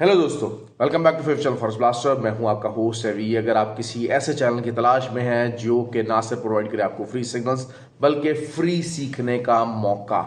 Hello दोस्तों, welcome back to fifth channel forex blaster. मैं हूं आपका होस्ट रवि। अगर आप किसी ऐसे चैनल की तलाश में हैं जो कि ना सिर्फ प्रोवाइड करे आपको फ्री सिग्नल्स बल्कि फ्री सीखने का मौका,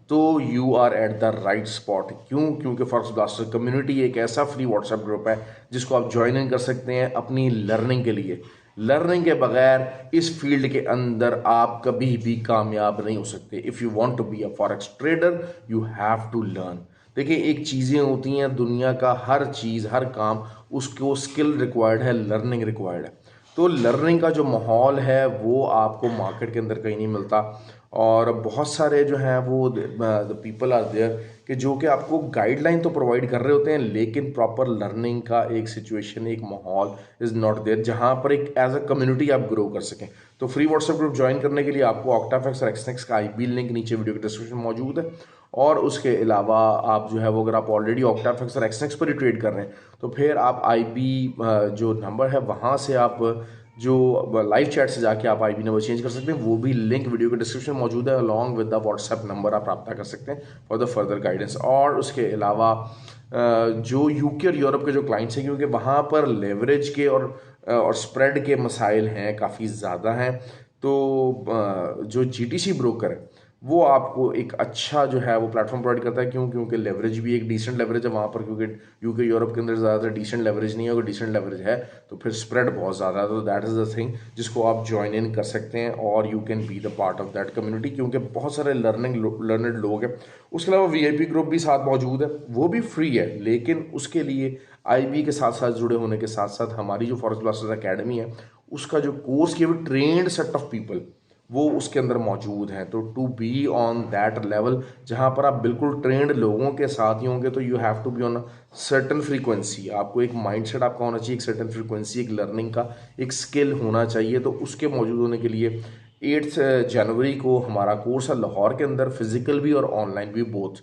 तो you are at the right spot. क्योंकि फॉरेक्स ब्लास्टर कम्युनिटी एक ऐसा फ्री व्हाट्सएप ग्रुप है जिसको आप ज्वाइन इन कर सकते हैं अपनी लर्निंग के लिए। लर्निंग के बगैर इस फील्ड के अंदर आप कभी भी कामयाब नहीं हो सकते। If you want to be a forex trader you have to learn. देखिए, एक चीज़ें होती हैं, दुनिया का हर चीज़ हर काम उसको स्किल रिक्वायर्ड है, लर्निंग रिक्वायर्ड है। तो लर्निंग का जो माहौल है वो आपको मार्केट के अंदर कहीं नहीं मिलता। और बहुत सारे जो हैं वो द पीपल आर देयर कि जो कि आपको गाइडलाइन तो प्रोवाइड कर रहे होते हैं, लेकिन प्रॉपर लर्निंग का एक सिचुएशन, एक माहौल इज़ नॉट देयर जहाँ पर एक एज अ कम्युनिटी आप ग्रो कर सकें। तो फ्री व्हाट्सएप ग्रुप ज्वाइन करने के लिए आपको ऑक्टाफैक्स और एक्सनेक्स का आईबी लिंक नीचे वीडियो के डिस्क्रिप्शन में मौजूद है। और उसके अलावा आप जो है वो, अगर आप ऑलरेडी ऑक्टाफैक्स और एक्सनेक्स पर ही ट्रेड कर रहे हैं तो फिर आप आईबी जो नंबर है वहाँ से आप जो लाइव चैट से जाके आप आईबी नंबर चेंज कर सकते हैं। वो भी लिंक वीडियो के डिस्क्रिप्शन में मौजूद है, along with the WhatsApp number आप रब्ता कर सकते हैं फॉर द फर्दर गाइडेंस। और उसके अलावा जो यूके और यूरोप के जो क्लाइंट्स हैं, क्योंकि वहाँ पर लेवरेज के और स्प्रेड के मसाइल हैं, काफ़ी ज़्यादा हैं। तो जो जीटीसी ब्रोकर है वो आपको एक अच्छा जो है वो प्लेटफॉर्म प्रोवाइड करता है। क्योंकि लेवरेज भी एक डिसेंट लेवरेज है वहाँ पर, क्योंकि यूके यूरोप के अंदर ज़्यादातर डिसेंट लेवरेज नहीं है। अगर डिसेंट लेवरेज है तो फिर स्प्रेड बहुत ज़्यादा है। तो दैट इज़ द थिंग जिसको आप ज्वाइन इन कर सकते हैं और you can be the part of that community, क्योंकि बहुत सारे लर्नड लोग हैं। उसके अलावा वीआईपी ग्रुप भी साथ मौजूद है, वो भी फ्री है, लेकिन उसके लिए आईबी के साथ साथ जुड़े होने के साथ साथ हमारी जो फॉरेस्ट ब्लास्टर्स अकेडमी है उसका जो कोर्स की ट्रेंड सेट ऑफ पीपल वो उसके अंदर मौजूद हैं। तो to be on that level जहाँ पर आप बिल्कुल ट्रेंड लोगों के साथ ही होंगे, तो you have to be on certain frequency. आपको एक माइंडसेट आपका होना चाहिए, एक सर्टन फ्रीक्वेंसी, एक लर्निंग का एक स्किल होना चाहिए। तो उसके मौजूद होने के लिए 8 जनवरी को हमारा कोर्स है लाहौर के अंदर, फिजिकल भी और ऑनलाइन भी बोथ।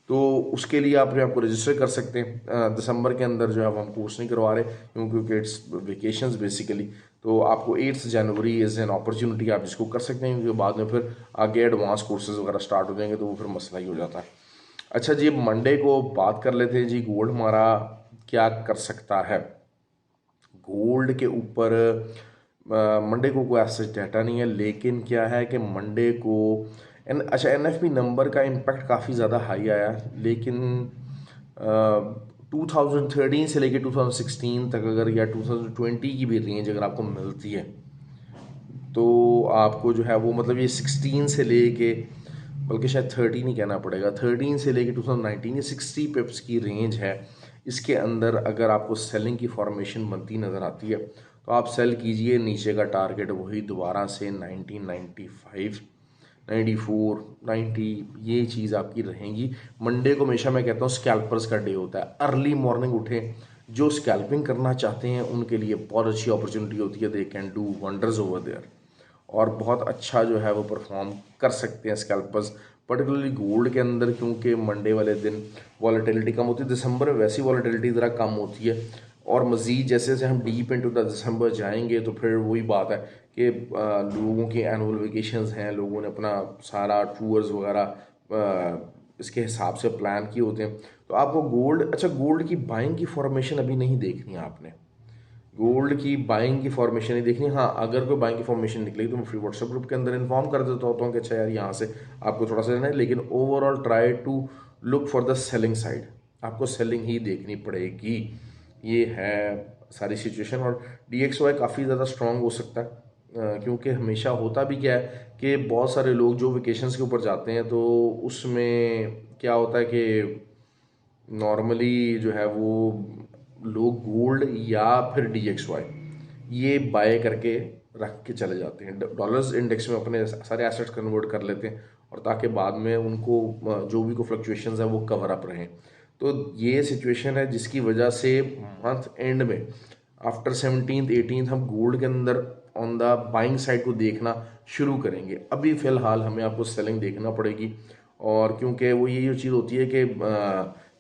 तो उसके लिए आप आपको रजिस्टर कर सकते हैं। दिसंबर के अंदर जो है वो हम कोर्स नहीं करवा रहे क्योंकि इट्स वेकेशंस बेसिकली। तो आपको 8 जनवरी इज़ एन अपॉर्चुनिटी, आप जिसको कर सकते हैं, क्योंकि बाद में फिर आगे एडवांस कोर्सेज वगैरह स्टार्ट हो जाएंगे तो वो फिर मसला ही हो जाता है। अच्छा जी, मंडे को बात कर लेते हैं जी, गोल्ड हमारा क्या कर सकता है। गोल्ड के ऊपर मंडे को कोई ऐसा डाटा नहीं है, लेकिन क्या है कि मंडे को एनएफपी नंबर का इम्पैक्ट काफ़ी ज़्यादा हाई आया, लेकिन 2013 से लेके 2016 तक अगर, या 2020 की भी रेंज अगर आपको मिलती है तो आपको जो है वो, मतलब ये 16 से लेके, बल्कि शायद 13 ही कहना पड़ेगा, 13 से लेके 2019 ये 60 पिप्स की रेंज है। इसके अंदर अगर आपको सेलिंग की फॉर्मेशन बनती नज़र आती है तो आप सेल कीजिए। नीचे का टारगेट वही दोबारा से 1995, 94, 90, ये चीज़ आपकी रहेगी। मंडे को हमेशा मैं कहता हूँ स्कैल्पर्स का डे होता है। अर्ली मॉर्निंग उठें, जो स्कैल्पिंग करना चाहते हैं उनके लिए बहुत अच्छी अपॉर्चुनिटी होती है। They can do wonders over there और बहुत अच्छा जो है वो परफॉर्म कर सकते हैं स्कैल्पर्स, पर्टिकुलरली गोल्ड के अंदर, क्योंकि मंडे वाले दिन वॉलेटिलिटी कम होती है। दिसंबर में वैसी वॉलेटिलिटी ज़रा कम होती है, और मज़ीद जैसे जैसे हम डीप इनटू द दिसंबर जाएंगे तो फिर वही बात है कि लोगों की एनुअल वेकेशंस हैं, लोगों ने अपना सारा टूर्स वगैरह इसके हिसाब से प्लान किए होते हैं। तो आपको गोल्ड, अच्छा गोल्ड की बाइंग की फॉर्मेशन अभी नहीं देखनी है आपने, गोल्ड की बाइंग की फॉर्मेशन ही देखनी। हाँ, अगर कोई बाइंग की फॉर्मेशन निकलेगी तो मैं फ्री व्हाट्सएप ग्रुप के अंदर इन्फॉर्म कर देता होता हूँ कि अच्छा यार यहाँ से आपको थोड़ा सा लेना है, लेकिन overall try to look for the selling side. आपको सेलिंग ही देखनी पड़ेगी, ये है सारी सिचुएशन। और DXY काफ़ी ज़्यादा स्ट्रॉन्ग हो सकता है, क्योंकि हमेशा होता भी क्या है कि बहुत सारे लोग जो वेकेशंस के ऊपर जाते हैं तो उसमें क्या होता है कि नॉर्मली जो है वो लोग गोल्ड या फिर DXY ये बाय करके रख के चले जाते हैं, डॉलर्स इंडेक्स में अपने सारे एसेट्स कन्वर्ट कर लेते हैं, और ताकि बाद में उनको जो भी को फ्लक्चुएशंस है वो कवर अप रहें। तो ये सिचुएशन है जिसकी वजह से मंथ एंड में आफ्टर 17th 18th हम गोल्ड के अंदर ऑन द बाइंग साइड को देखना शुरू करेंगे। अभी फ़िलहाल हमें आपको सेलिंग देखना पड़ेगी, और क्योंकि वो ये जो चीज़ होती है कि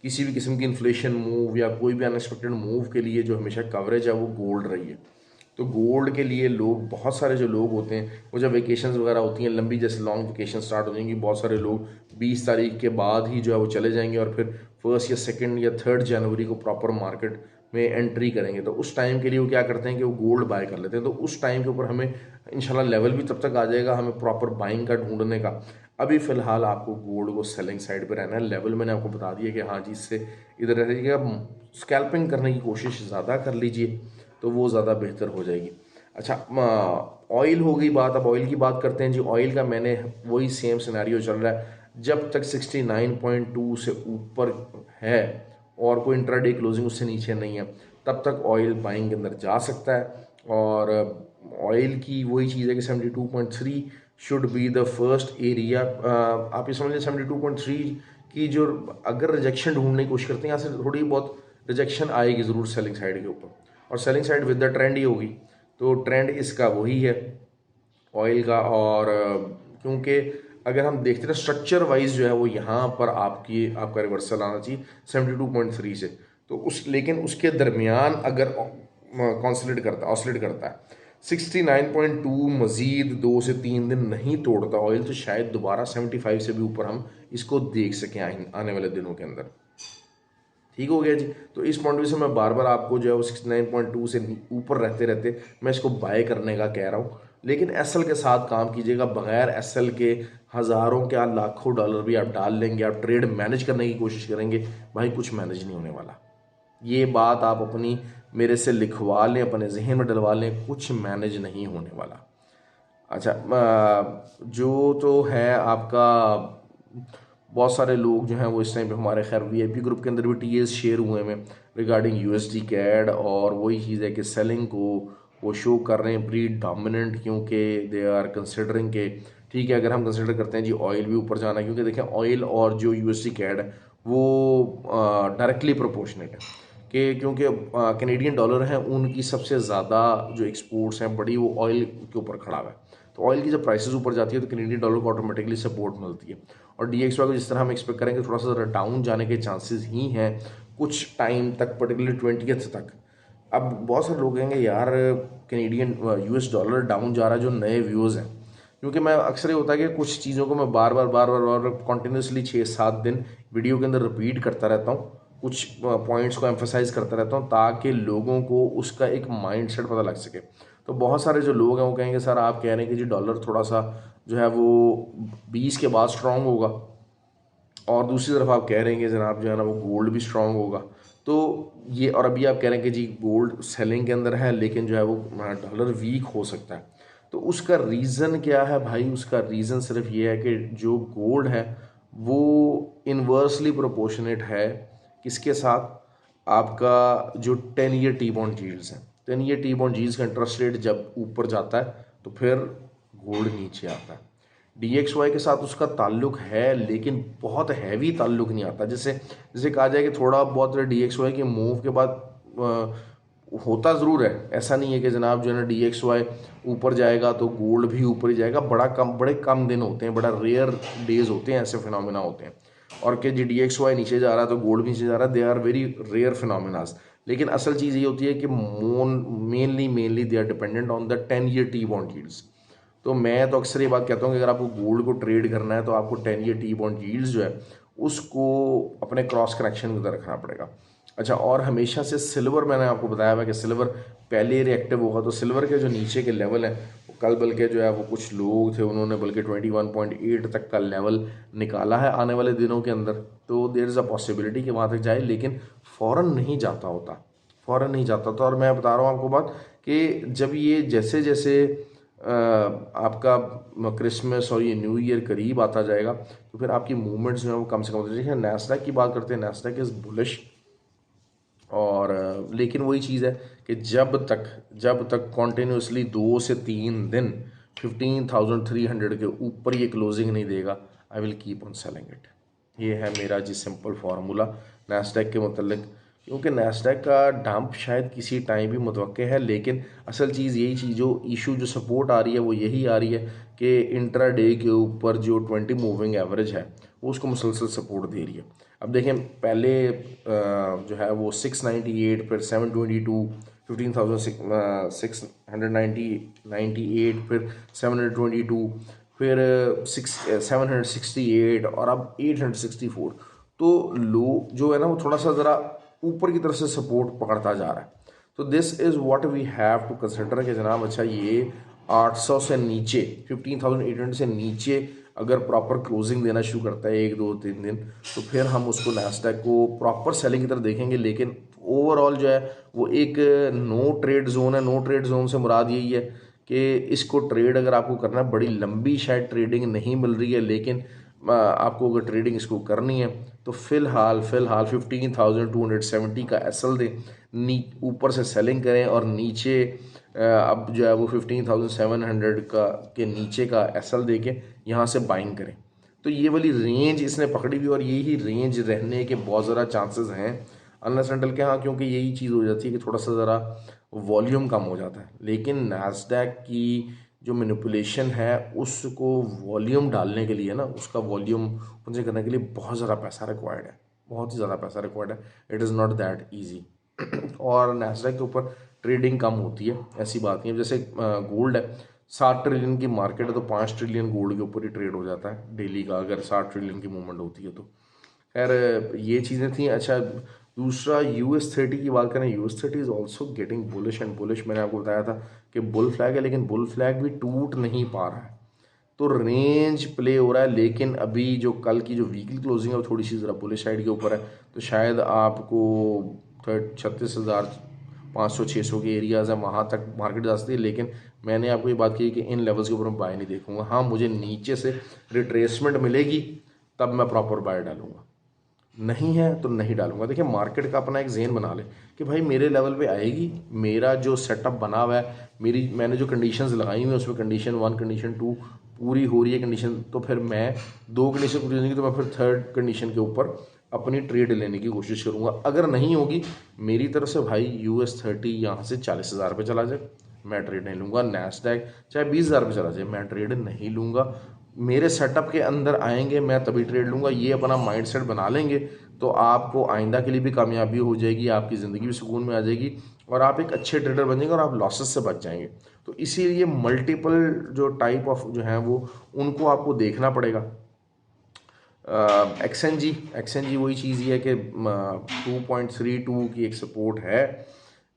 किसी भी किस्म की इन्फ्लेशन मूव या कोई भी अनएक्सपेक्टेड मूव के लिए जो हमेशा कवरेज है वो गोल्ड रही है। तो गोल्ड के लिए लोग, बहुत सारे जो लोग होते हैं, वो जब वेकेशंस वगैरह होती हैं लंबी, जैसे लॉन्ग वेकेशन स्टार्ट हो जाएंगी, बहुत सारे लोग 20 तारीख के बाद ही जो है वो चले जाएंगे और फिर 1 या 2 या 3 जनवरी को प्रॉपर मार्केट में एंट्री करेंगे। तो उस टाइम के लिए वो क्या करते हैं कि वो गोल्ड बाय कर लेते हैं। तो उस टाइम के ऊपर हमें इंशाल्लाह लेवल भी तब तक आ जाएगा हमें प्रॉपर बाइंग का ढूंढने का। अभी फ़िलहाल आपको गोल्ड को सेलिंग साइड पे रहना है। लेवल मैंने आपको बता दिया कि हाँ जी, इससे इधर रहिए, आप स्कैल्पिंग करने की कोशिश ज़्यादा कर लीजिए तो वो ज़्यादा बेहतर हो जाएगी। अच्छा, ऑयल हो गई बात। अब ऑयल की बात करते हैं जी। ऑयल का मैंने वही सेम सिनेरियो चल रहा है, जब तक 69.2 से ऊपर है और कोई इंट्राडे क्लोजिंग उससे नीचे नहीं है, तब तक ऑयल बाइंग के अंदर जा सकता है। और ऑयल की वही चीज़ है कि 72.3 should be the first area. आप ये समझ लें 72.3 की जो अगर रिजेक्शन ढूंढने की कोशिश करते हैं, यहाँ से थोड़ी बहुत रिजेक्शन आएगी ज़रूर सेलिंग साइड के ऊपर, और selling side with the trend ही होगी। तो ट्रेंड इसका वही है ऑयल का। और क्योंकि अगर हम देखते हैं स्ट्रक्चर वाइज जो है वो यहाँ पर आपका रिवर्सल आना चाहिए 72.3 से। तो लेकिन उसके दरमियान अगर ऑसिलेट करता है 69.2 मजीद 2 से 3 दिन नहीं तोड़ता ऑयल, तो शायद दोबारा 75 से भी ऊपर हम इसको देख सकें आने वाले दिनों के अंदर। ठीक हो गया जी। तो इस पॉइंट व्यू से मैं बार बार आपको जो है वो 69.2 से ऊपर रहते रहते मैं इसको बाय करने का कह रहा हूँ। लेकिन एसएल के साथ काम कीजिएगा। बगैर एसएल के हज़ारों क्या लाखों डॉलर भी आप डाल लेंगे, आप ट्रेड मैनेज करने की कोशिश करेंगे, भाई कुछ मैनेज नहीं होने वाला। ये बात आप अपनी मेरे से लिखवा लें, अपने जहन में डलवा लें, कुछ मैनेज नहीं होने वाला। अच्छा, जो तो है आपका, बहुत सारे लोग जो हैं वो इस टाइम पे हमारे खैर वीआईपी ग्रुप के अंदर भी टीएस शेयर हुए हैं रिगार्डिंग यूएसडी कैड, और वही चीज़ है कि सेलिंग को वो शो कर रहे हैं प्री डोमिनेंट, क्योंकि दे आर कंसिडरिंग के ठीक है, अगर हम कंसिडर करते हैं जी ऑयल भी ऊपर जाना है, क्योंकि देखें ऑयल और जो यूएसडी कैड है वो डायरेक्टली प्रोपोर्शनेट है कि क्योंकि कैनेडियन डॉलर हैं उनकी सबसे ज़्यादा जो एक्सपोर्ट्स हैं बड़ी वो ऑयल के ऊपर खड़ा हुआ है। तो ऑयल की जब प्राइसेस ऊपर जाती है तो कैनेडियन डॉलर को ऑटोमेटिकली सपोर्ट मिलती है। और DXY को जिस तरह हम एक्सपेक्ट करेंगे थोड़ा सा डाउन जाने के चांसेस ही हैं कुछ टाइम तक, पर्टिकुलरली 20th तक। अब बहुत सारे लोग कहेंगे यार कैनेडियन US डॉलर डाउन जा रहा है, जो नए व्यूज़ हैं, क्योंकि मैं अक्सर ये होता है कि कुछ चीज़ों को मैं बार बार कंटिन्यूसली 6-7 दिन वीडियो के अंदर रिपीट करता रहता हूँ, कुछ पॉइंट्स को एम्फोसाइज करता रहता हूँ ताकि लोगों को उसका एक माइंडसेट पता लग सके। तो बहुत सारे जो लोग हैं वो कहेंगे सर आप कह रहे हैं कि जी डॉलर थोड़ा सा जो है वो 20 के बाद स्ट्रांग होगा, और दूसरी तरफ आप कह रहे हैं कि जनाब जो है ना वो गोल्ड भी स्ट्रांग होगा। तो ये, और अभी आप कह रहे हैं कि जी गोल्ड सेलिंग के अंदर है लेकिन जो है वो डॉलर वीक हो सकता है। तो उसका रीज़न क्या है भाई? उसका रीज़न सिर्फ ये है कि जो गोल्ड है वो इन्वर्सली प्रोपोर्शनेट है किसके साथ? आपका जो 10 ईयर टी बॉन्ड यील्ड्स हैं, 10 ईयर टी बॉन्ड यील्ड्स का इंटरेस्ट रेट जब ऊपर जाता है तो फिर गोल्ड नीचे आता है। DXY के साथ उसका ताल्लुक है लेकिन बहुत हैवी ताल्लुक नहीं आता। जैसे जैसे कहा जाए कि थोड़ा बहुत DXY के मूव के बाद होता ज़रूर है, ऐसा नहीं है कि जनाब जो है ना DXY ऊपर जाएगा तो गोल्ड भी ऊपर ही जाएगा। बड़े कम दिन होते हैं, बड़ा रेयर डेज होते हैं, ऐसे फिनोमिना होते हैं। और कि जी DXY नीचे जा रहा है तो गोल्ड भी नीचे जा रहा है, they are very rare phenomenas. लेकिन असल चीज़ ये होती है कि mainly they are dependent on the 10 year T bond yields. तो मैं तो अक्सर ये बात कहता हूँ कि अगर आपको गोल्ड को ट्रेड करना है तो आपको 10 ईयर टी बॉन्ड यील्ड्स जो है उसको अपने क्रॉस कनेक्शन के अंदर रखना पड़ेगा। अच्छा, और हमेशा से सिल्वर, मैंने आपको बताया हुआ कि सिल्वर पहले रिएक्टिव होगा, तो सिल्वर के जो नीचे के लेवल हैं कल बल्कि जो है वो कुछ लोग थे उन्होंने बल्कि 21.8 तक का लेवल निकाला है आने वाले दिनों के अंदर। तो देयर इज़ अ पॉसिबिलिटी कि वहाँ तक जाए, लेकिन फ़ौरन नहीं जाता होता, फ़ौरन नहीं जाता होता। और मैं बता रहा हूँ आपको बात कि जब ये जैसे जैसे आपका क्रिसमस और ये न्यू ईयर करीब आता जाएगा तो फिर आपकी मूवमेंट्स जो है वो कम से कम होती है। नैस्डैक की बात करते हैं, नैस्डैक इज़ बुलिश, और लेकिन वही चीज़ है कि जब तक कॉन्टीन्यूसली 2 से 3 दिन 15,300 के ऊपर ये क्लोजिंग नहीं देगा, I will keep on selling it. ये है मेरा जी सिंपल फार्मूला नैस्डैक के मतलब, क्योंकि नैस्डैक का डंप शायद किसी टाइम भी मुतवक्के है, लेकिन असल चीज़ यही चीज़ जो सपोर्ट आ रही है वो यही आ रही है कि इंट्रा डे के ऊपर जो 20 मूविंग एवरेज है वो उसको मुसलसल सपोर्ट दे रही है। अब देखें पहले जो है वो 698, फिर 722, 15,698, फिर 722, फिर 768 और अब 864। तो लो जो है ना वो थोड़ा सा ज़रा ऊपर की तरफ से सपोर्ट पकड़ता जा रहा है। तो this is what we have to consider कि जनाब अच्छा ये 800 से नीचे, 15,800 से नीचे अगर प्रॉपर क्लोजिंग देना शुरू करता है 1 2 3 दिन, तो फिर हम उसको नैस्डैक को प्रॉपर सेलिंग की तरफ देखेंगे। लेकिन ओवरऑल जो है वो एक नो ट्रेड जोन है। नो ट्रेड जोन से मुराद यही है कि इसको ट्रेड अगर आपको करना है, बड़ी लंबी शायद ट्रेडिंग नहीं मिल रही है, लेकिन आपको अगर ट्रेडिंग इसको करनी है तो फिलहाल 15,270 का एसएल दें, ऊपर से सेलिंग करें और नीचे अब जो है वो 15,700 का के नीचे का एसएल दे के यहाँ से बाइंग करें। तो ये वाली रेंज इसने पकड़ी हुई और यही रेंज रहने के बहुत ज़्यादा चांसेस हैं अनलेस अनटिल के, हाँ, क्योंकि यही चीज़ हो जाती है कि थोड़ा सा ज़रा वॉल्यूम कम हो जाता है। लेकिन नैस्डैक की जो मैनिपुलेशन है उसको वॉल्यूम डालने के लिए ना, उसका वॉल्यूम उनसे करने के लिए बहुत ज़्यादा पैसा रिक्वायर्ड है, बहुत ही ज़्यादा पैसा रिक्वायर्ड है। It is not that easy. और नैस्डैक के ऊपर ट्रेडिंग कम होती है, ऐसी बात नहीं है। जैसे गोल्ड है, 7 ट्रिलियन की मार्केट है तो 5 ट्रिलियन गोल्ड के ऊपर ही ट्रेड हो जाता है डेली का, अगर 7 ट्रिलियन की मूवमेंट होती है तो। खैर ये चीज़ें थी। अच्छा, दूसरा US30 की बात करें, US30 is also getting bullish and bullish. मैंने आपको बताया था कि बुल फ्लैग है, लेकिन बुल फ्लैग भी टूट नहीं पा रहा है, तो रेंज प्ले हो रहा है। लेकिन अभी जो कल की जो वीकली क्लोजिंग है वो थोड़ी सी ज़रा बुलिश साइड के ऊपर है, तो शायद आपको 36,500-600 के एरियाज़ हैं, वहाँ तक मार्केट जा सकती है। लेकिन मैंने आपको ये बात की कि इन लेवल्स के ऊपर मैं बाय नहीं देखूंगा। हाँ, मुझे नीचे से रिट्रेसमेंट मिलेगी तब मैं प्रॉपर बाय डालूंगा, नहीं है तो नहीं डालूंगा। देखिए, मार्केट का अपना एक जेन बना ले कि भाई मेरे लेवल पे आएगी, मेरा जो सेटअप बना हुआ है, मैंने जो कंडीशंस लगाई हुई हैं उसमें कंडीशन 1 कंडीशन 2 पूरी हो रही है कंडीशन, तो फिर मैं 2 कंडीशन पूरी होगी तो मैं फिर 3rd कंडीशन के ऊपर अपनी ट्रेड लेने की कोशिश करूंगा। अगर नहीं होगी मेरी तरफ से भाई, US30 यहाँ से 40,000 पे चला जाए, मैं ट्रेड नहीं लूँगा। नैस्डैक चाहे 20,000 पे चला जाए, मैं ट्रेड नहीं लूँगा। मेरे सेटअप के अंदर आएंगे मैं तभी ट्रेड लूँगा। ये अपना माइंडसेट बना लेंगे तो आपको आइंदा के लिए भी कामयाबी हो जाएगी, आपकी ज़िंदगी भी सुकून में आ जाएगी और आप एक अच्छे ट्रेडर बन जाएंगे और आप लॉसेस से बच जाएंगे। तो इसीलिए मल्टीपल जो टाइप ऑफ जो हैं वो उनको आपको देखना पड़ेगा। एक्सएनजी वही चीज़ ही है कि 2.32 की एक सपोर्ट है,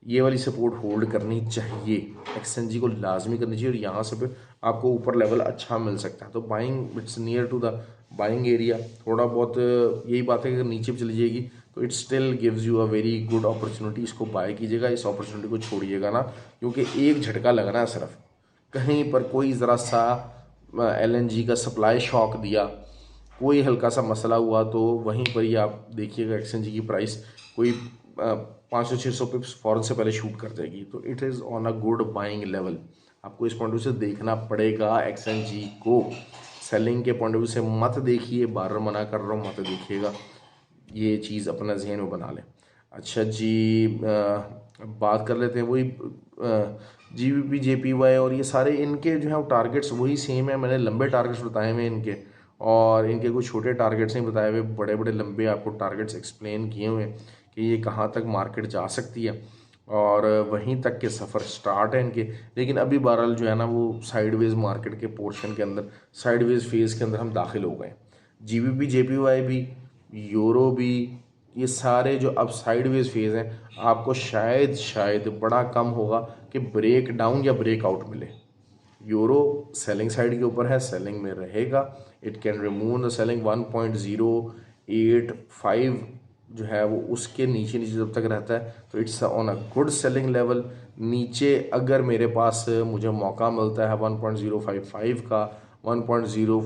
ये वाली सपोर्ट होल्ड करनी चाहिए, एक्सएनजी को लाजमी करनी चाहिए और यहाँ से फिर आपको ऊपर लेवल अच्छा मिल सकता है। तो buying, it's near to the buying area. थोड़ा बहुत यही बात है कि अगर नीचे भी चली जाएगी तो it still gives you a very good opportunity. इसको बाय कीजिएगा, इस अपॉर्चुनिटी को छोड़िएगा ना, क्योंकि एक झटका लगना है सिर्फ, कहीं पर कोई ज़रा सा LNG का सप्लाई शॉक दिया, कोई हल्का सा मसला हुआ, तो वहीं पर ही आप देखिएगा एक्सचेंज की प्राइस कोई 500-600 पिप्स फ़ौरन से पहले शूट कर जाएगी। तो it is on a good buying level. आपको इस पॉइंट ऑफ व्यू से देखना पड़ेगा एक्सचेंज को, सेलिंग के पॉइंट ऑफ व्यू से मत देखिए, बार बार मना कर रहा हूँ, मत देखिएगा, ये चीज़ अपना जहन में बना लें। अच्छा जी, बात कर लेते हैं वही GBP JPY और ये सारे इनके जो है टारगेट्स वही सेम है। मैंने लंबे टारगेट्स बताए हुए इनके, और इनके कुछ छोटे टारगेट्स नहीं बताए हुए, बड़े बड़े लंबे आपको टारगेट्स एक्सप्लेन किए हुए हैं कि ये कहाँ तक मार्केट जा सकती है और वहीं तक के सफ़र स्टार्ट है इनके। लेकिन अभी बहरहाल जो है ना वो साइडवेज मार्केट के पोर्शन के अंदर, साइडवेज फेज़ के अंदर हम दाखिल हो गए। GBP JPY भी, यूरो भी, ये सारे जो अब साइडवेज फेज़ हैं, आपको शायद बड़ा कम होगा कि ब्रेक डाउन या ब्रेक आउट मिले। यूरो सेलिंग साइड के ऊपर है, सेलिंग में रहेगा, it can remove the selling 1.085 जो है वो उसके नीचे जब तक रहता है तो it's on a good selling level. नीचे अगर मेरे पास मुझे मौका मिलता है 1.055 का, 1.0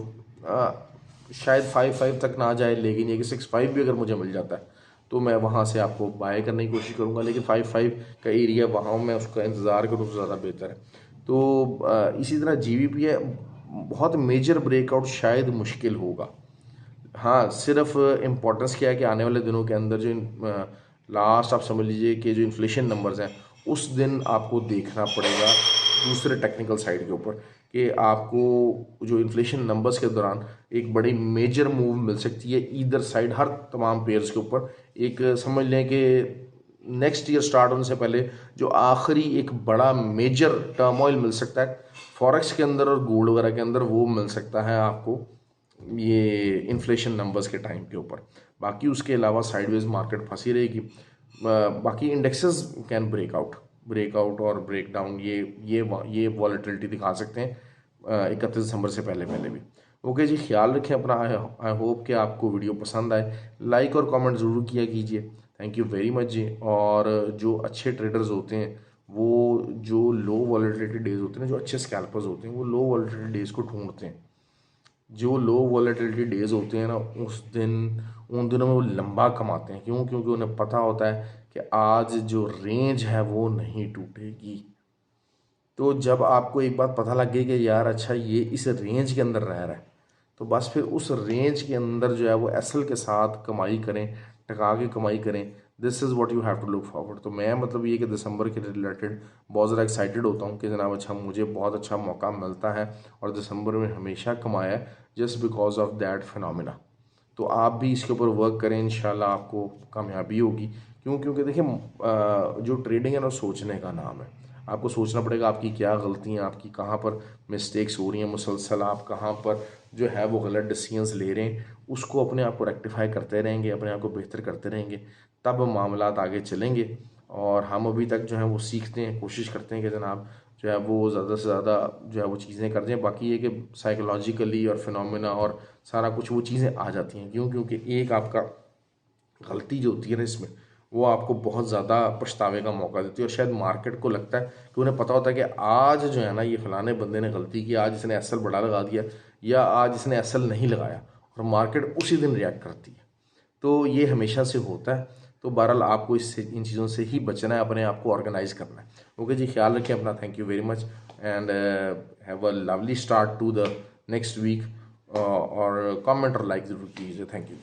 शायद 55 तक ना जाए, लेकिन ये कि 65 भी अगर मुझे मिल जाता है तो मैं वहाँ से आपको बाय करने की कोशिश करूँगा। लेकिन 55 का एरिया वहाँ मैं उसका इंतज़ार करूँ तो ज़्यादा बेहतर है। तो इसी तरह GBP है, बहुत मेजर ब्रेकआउट शायद मुश्किल होगा। हाँ, सिर्फ इम्पोर्टेंस क्या है कि आने वाले दिनों के अंदर जो लास्ट आप समझ लीजिए कि जो इन्फ्लेशन नंबर्स हैं उस दिन आपको देखना पड़ेगा दूसरे टेक्निकल साइड के ऊपर कि आपको जो इन्फ्लेशन नंबर्स के दौरान एक बड़ी मेजर मूव मिल सकती है ईदर साइड, हर तमाम पेयर्स के ऊपर। एक समझ लें कि नेक्स्ट ईयर स्टार्ट होने से पहले जो आखिरी एक बड़ा मेजर टर्मोइल मिल सकता है फॉरेक्स के अंदर और गोल्ड वगैरह के अंदर, वो मिल सकता है आपको ये इन्फ्लेशन नंबर्स के टाइम के ऊपर। बाकी उसके अलावा साइडवेज मार्केट फंसी रहेगी। बाकी इंडेक्सेस कैन ब्रेकआउट और ब्रेक डाउन, ये वॉलेटिलिटी दिखा सकते हैं 31 दिसंबर से पहले भी। ओके जी, ख्याल रखें अपना। आई होप कि आपको वीडियो पसंद आए। लाइक और कमेंट ज़रूर किया कीजिए। थैंक यू वेरी मच जी। और जो अच्छे ट्रेडर्स होते हैं, वो जो लो वॉलेटिलिटी डेज होते हैं, जो अच्छे स्कैल्पर्स होते हैं, वो लो वॉलेटिलिटी डेज को ढूंढते हैं। जो लो वॉलेटिलिटी डेज होते हैं ना, उन दिनों में वो लंबा कमाते हैं। क्यों? क्योंकि उन्हें पता होता है कि आज जो रेंज है वो नहीं टूटेगी। तो जब आपको एक बात पता लग गई कि यार अच्छा ये इस रेंज के अंदर रह रहा है, तो बस फिर उस रेंज के अंदर जो है वो एसएल के साथ कमाई करें, टका के कमाई करें। This is what you have to look forward. तो मैं मतलब ये कि दिसंबर के रिलेटेड बहुत ज़्यादा एक्साइटेड होता हूँ कि जनाब अच्छा मुझे बहुत अच्छा मौका मिलता है, और दिसंबर में हमेशा कमाया just because of that phenomena. तो आप भी इसके ऊपर वर्क करें, इंशाल्लाह आपको कामयाबी होगी। क्यों? क्योंकि देखिए जो ट्रेडिंग है ना, सोचने का नाम है। आपको सोचना पड़ेगा आपकी क्या गलतियाँ, आपकी कहाँ पर मिस्टेक्स हो रही हैं मुसलसल, आप कहाँ पर जो है वो गलत डिसीजंस ले रहे हैं, उसको अपने आप को रेक्टिफाई करते रहेंगे, अपने आप को बेहतर करते रहेंगे, तब मामलात आगे चलेंगे। और हम अभी तक जो है वो सीखते हैं, कोशिश करते हैं कि जनाब जो है वो ज़्यादा से ज़्यादा जो है वो चीज़ें कर दें। बाकी ये कि साइकोलॉजिकली और फिनोमिना और सारा कुछ वो चीज़ें आ जाती हैं। क्यों? क्योंकि एक आपका गलती जो होती है ना इसमें, वो आपको बहुत ज़्यादा पछतावे का मौका देती है। और शायद मार्केट को लगता है कि उन्हें पता होता है कि आज जो है ना ये फलाने बंदे ने गलती की, आज इसने एसएल बड़ा लगा दिया या आज इसने एसएल नहीं लगाया, और मार्केट उसी दिन रिएक्ट करती है। तो ये हमेशा से होता है। तो बहरहाल आपको इससे, इन चीज़ों से ही बचना है, अपने आप को ऑर्गेनाइज करना है। ओके जी, ख्याल रखें अपना। Thank you very much and have a lovely start to the next week. और कमेंट और लाइक ज़रूर कीजिए। Thank you.